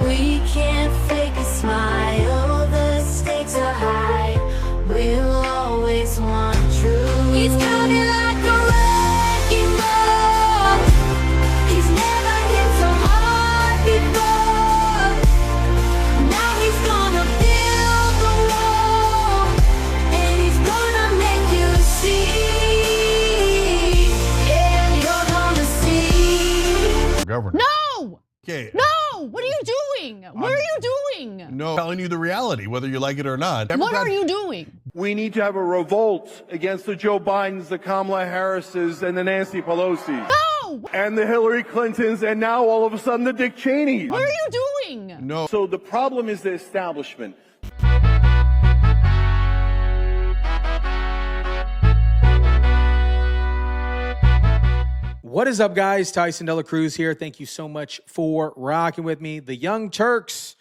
We can't fake a smile, the stakes are high. We'll always want truth. He's coming like a wrecking ball. He's never hit so hard before. Now he's gonna build the wall, and he's gonna make you see. Yeah, you're gonna see. Governor. No! Okay. No! What are you doing? What are you doing? No, telling you the reality, whether you like it or not. What are you doing? We need to have a revolt against the Joe Bidens, the Kamala Harrises, and the Nancy Pelosi's. No! And the Hillary Clintons, and now all of a sudden the Dick Cheneys. What are you doing? No. So the problem is the establishment. What is up, guys? TYSON DELACRUZ here. Thank you so much for rocking with me. The Young Turks,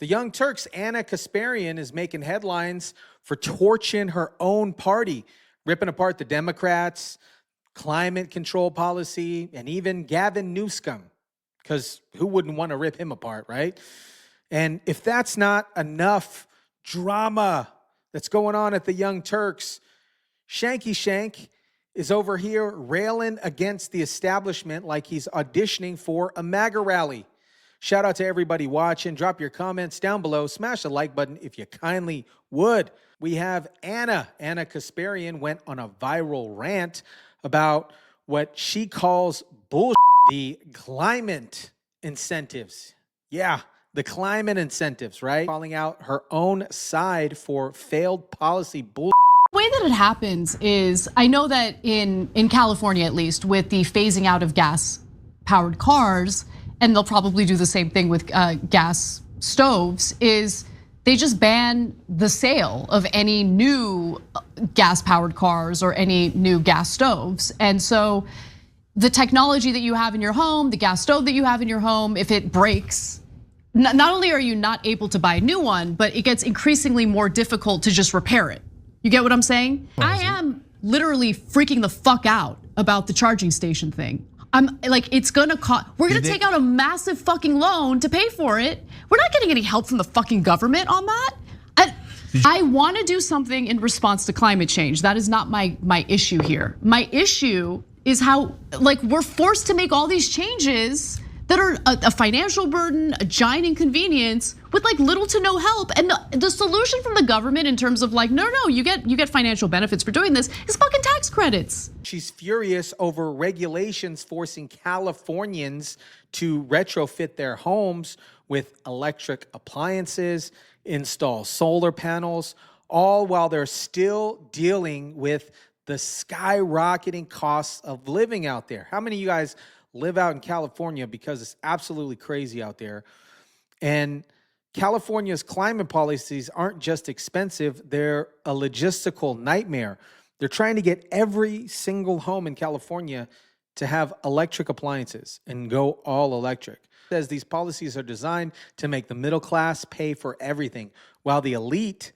Anna Kasparian is making headlines for torching her own party, ripping apart the Democrats, climate control policy, and even Gavin Newsom, because who wouldn't want to rip him apart, right? And if that's not enough drama that's going on at the Young Turks, Shanky Shank is over here railing against the establishment like he's auditioning for a MAGA rally. Shout out to everybody watching. Drop your comments down below. Smash the like button if you kindly would. We have Anna Kasparian went on a viral rant about what she calls bullshit, the climate incentives. Yeah, the climate incentives, right? Calling out her own side for failed policy bullshit. The way that it happens is, I know that in California, at least, with the phasing out of gas-powered cars, and they'll probably do the same thing with gas stoves, is they just ban the sale of any new gas-powered cars or any new gas stoves. And so the technology that you have in your home, the gas stove that you have in your home, if it breaks, not only are you not able to buy a new one, but it gets increasingly more difficult to just repair it. You get what I'm saying? I am literally freaking the fuck out about the charging station thing. I'm like, it's gonna cost, we're gonna take out a massive fucking loan to pay for it. We're not getting any help from the fucking government on that. I wanna do something in response to climate change. That is not my issue here. My issue is how, like, we're forced to make all these changes that are a financial burden, a giant inconvenience, with like little to no help. And the solution from the government in terms of like, no, you get financial benefits for doing this is fucking tax credits. She's furious over regulations forcing Californians to retrofit their homes with electric appliances, install solar panels, all while they're still dealing with the skyrocketing costs of living out there. How many of you guys live out in California? Because it's absolutely crazy out there. And California's climate policies aren't just expensive, they're a logistical nightmare. They're trying to get every single home in California to have electric appliances and go all electric. It says these policies are designed to make the middle class pay for everything, while the elite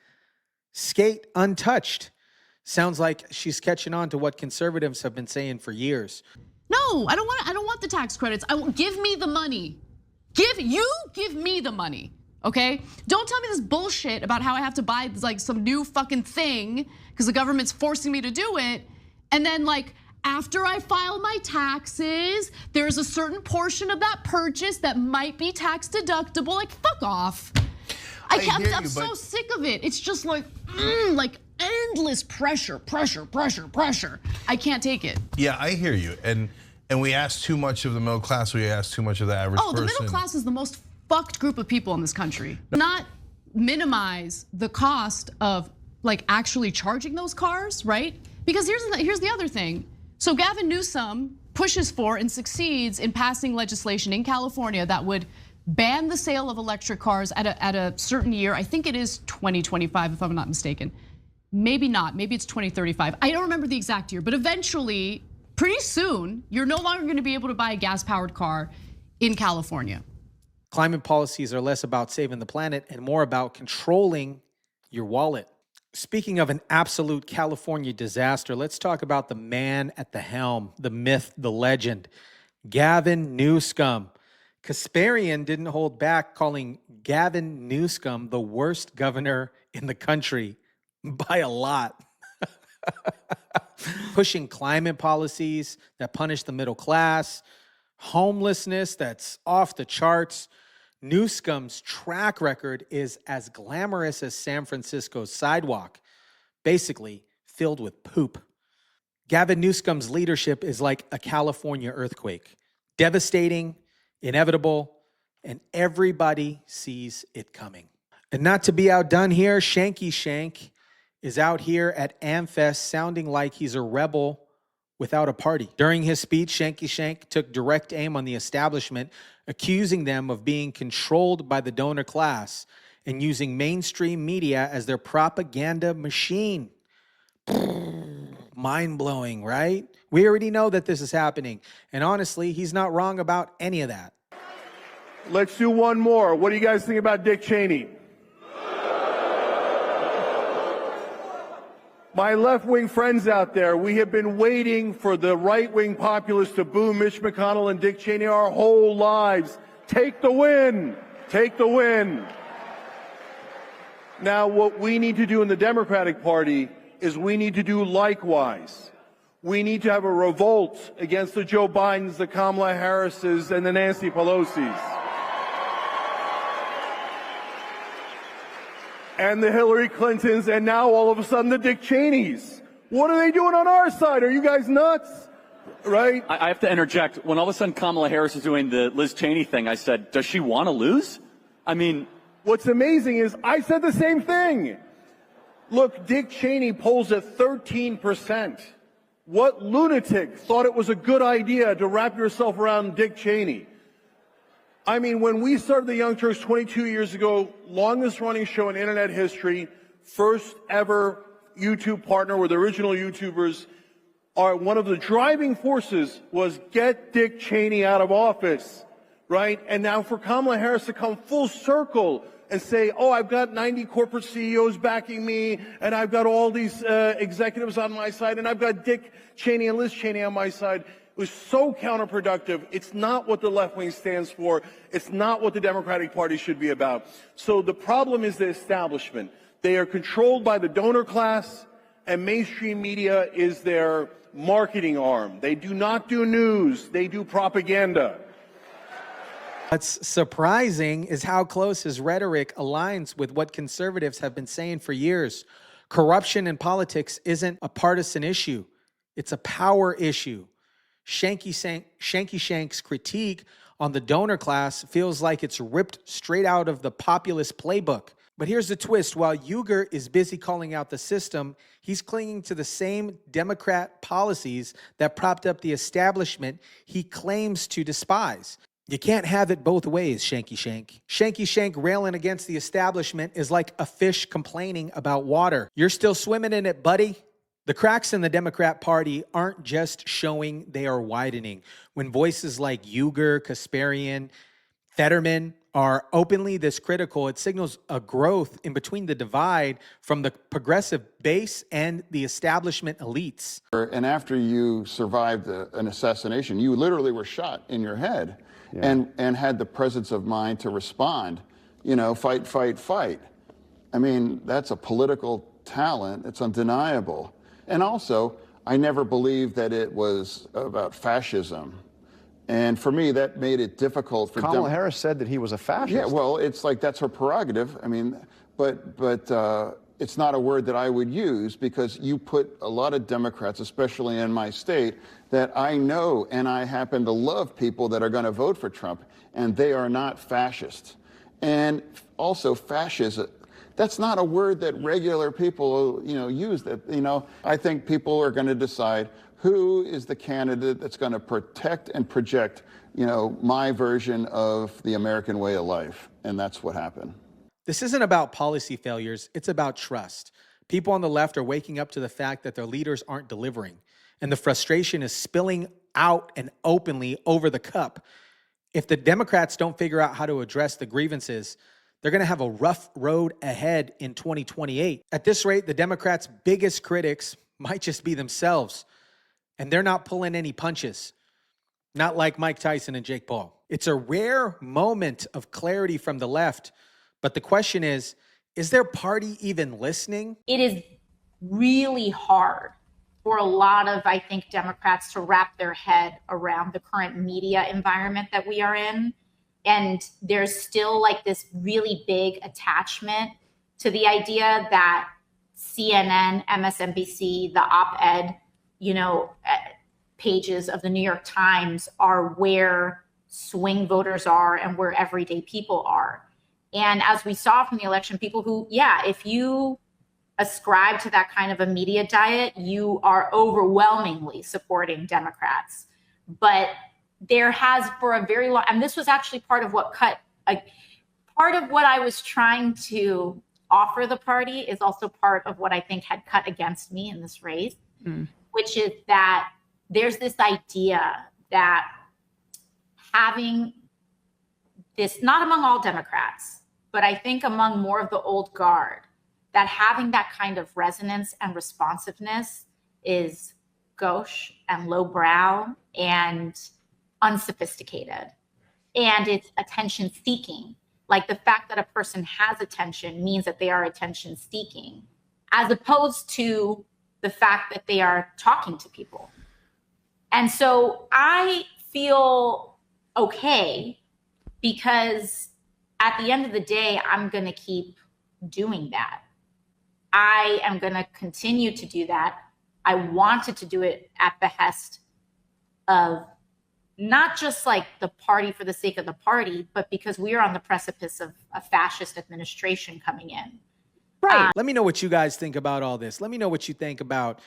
skate untouched. Sounds like she's catching on to what conservatives have been saying for years. No, I don't want the tax credits. Give me the money. Give me the money, okay? Don't tell me this bullshit about how I have to buy like some new fucking thing because the government's forcing me to do it. And then like after I file my taxes, there's a certain portion of that purchase that might be tax deductible. Like fuck off. I'm so sick of it. It's just like endless pressure. I can't take it. Yeah, I hear you. And we ask too much of the middle class. We ask too much of the average person. Oh, the middle class is the most fucked group of people in this country. Not minimize the cost of like actually charging those cars, right? Because here's the other thing. So Gavin Newsom pushes for and succeeds in passing legislation in California that would ban the sale of electric cars at a certain year. I think it is 2025 if I'm not mistaken. Maybe not, maybe it's 2035. I don't remember the exact year, but eventually, pretty soon, you're no longer gonna be able to buy a gas-powered car in California. Climate policies are less about saving the planet and more about controlling your wallet. Speaking of an absolute California disaster, let's talk about the man at the helm, the myth, the legend, Gavin Newsom. Kasparian didn't hold back calling Gavin Newsom the worst governor in the country by a lot. Pushing climate policies that punish the middle class, homelessness that's off the charts. Newsom's track record is as glamorous as San Francisco's sidewalk, basically filled with poop. Gavin Newsom's leadership is like a California earthquake, devastating, inevitable, and everybody sees it coming. And not to be outdone here, Shanky Shank is out here at AmFest sounding like he's a rebel without a party. During his speech, Shanky Shank took direct aim on the establishment, accusing them of being controlled by the donor class and using mainstream media as their propaganda machine. Mind-blowing, right? We already know that this is happening. And honestly, he's not wrong about any of that. Let's do one more. What do you guys think about Dick Cheney? My left-wing friends out there, we have been waiting for the right-wing populists to boo Mitch McConnell and Dick Cheney our whole lives. Take the win. Take the win. Now, what we need to do in the Democratic Party is we need to do likewise. We need to have a revolt against the Joe Bidens, the Kamala Harrises, and the Nancy Pelosi's. And the Hillary Clintons, and now all of a sudden the Dick Cheneys. What are they doing on our side? Are you guys nuts? Right? I have to interject. When all of a sudden Kamala Harris is doing the Liz Cheney thing, I said, does she want to lose? I mean... What's amazing is I said the same thing. Look, Dick Cheney polls at 13%. What lunatic thought it was a good idea to wrap yourself around Dick Cheney? I mean, when we started the Young Turks 22 years ago, longest running show in internet history, first ever YouTube partner with original YouTubers, one of the driving forces was get Dick Cheney out of office, right? And now for Kamala Harris to come full circle and say, oh, I've got 90 corporate CEOs backing me, and I've got all these executives on my side, and I've got Dick Cheney and Liz Cheney on my side, it was so counterproductive. It's not what the left wing stands for. It's not what the Democratic Party should be about. So the problem is the establishment. They are controlled by the donor class, and mainstream media is their marketing arm. They do not do news. They do propaganda. What's surprising is how close his rhetoric aligns with what conservatives have been saying for years. Corruption in politics isn't a partisan issue. It's a power issue. Shanky Shank's critique on the donor class feels like it's ripped straight out of the populist playbook. But here's the twist. While Uygur is busy calling out the system, he's clinging to the same Democrat policies that propped up the establishment he claims to despise. You can't have it both ways, Shanky Shank. Shanky Shank railing against the establishment is like a fish complaining about water. You're still swimming in it, buddy. The cracks in the Democrat Party aren't just showing, they are widening. When voices like Uygur, Kasparian, Fetterman are openly this critical, it signals a growth in between the divide from the progressive base and the establishment elites. And after you survived an assassination, you literally were shot in your head. Yeah. And had the presence of mind to respond, you know, fight, fight, fight. I mean, that's a political talent. It's undeniable. And also, I never believed that it was about fascism. And for me, that made it difficult for Kamala Harris said that he was a fascist. Yeah, well, it's like that's her prerogative. I mean, but it's not a word that I would use because you put a lot of Democrats, especially in my state, that I know and I happen to love people that are going to vote for Trump, and they are not fascist. And also fascism, that's not a word that regular people, you know, use. That, you know, I think people are going to decide who is the candidate that's going to protect and project, you know, my version of the American way of life. And that's what happened. This isn't about policy failures. It's about trust. People on the left are waking up to the fact that their leaders aren't delivering, and the frustration is spilling out and openly over the cup. If the Democrats don't figure out how to address the grievances, they're going to have a rough road ahead in 2028. At this rate, the Democrats' biggest critics might just be themselves, and they're not pulling any punches. Not like Mike Tyson and Jake Paul. It's a rare moment of clarity from the left. But the question is their party even listening? It is really hard for a lot of, I think, Democrats to wrap their head around the current media environment that we are in. And there's still like this really big attachment to the idea that CNN, MSNBC, the op-ed, pages of the New York Times are where swing voters are and where everyday people are. And as we saw from the election, people who, if you ascribe to that kind of a media diet, you are overwhelmingly supporting Democrats. But there has for a very long, and this was actually part of what part of what I was trying to offer the party is also part of what I think had cut against me in this race, which is that there's this idea that having this, not among all Democrats, but I think among more of the old guard, that having that kind of resonance and responsiveness is gauche and lowbrow and unsophisticated. And it's attention seeking. Like the fact that a person has attention means that they are attention seeking, as opposed to the fact that they are talking to people. And so I feel okay because at the end of the day, I'm going to keep doing that. I am going to continue to do that. I wanted to do it at behest of not just like the party for the sake of the party, but because we are on the precipice of a fascist administration coming in. Right. Let me know what you guys think about all this. Let me know what you think about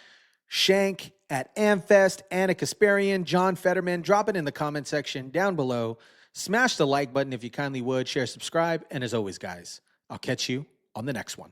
Cenk at Amfest, Anna Kasparian, John Fetterman. Drop it in the comment section down below. Smash the like button if you kindly would. Share, subscribe. And as always, guys, I'll catch you on the next one.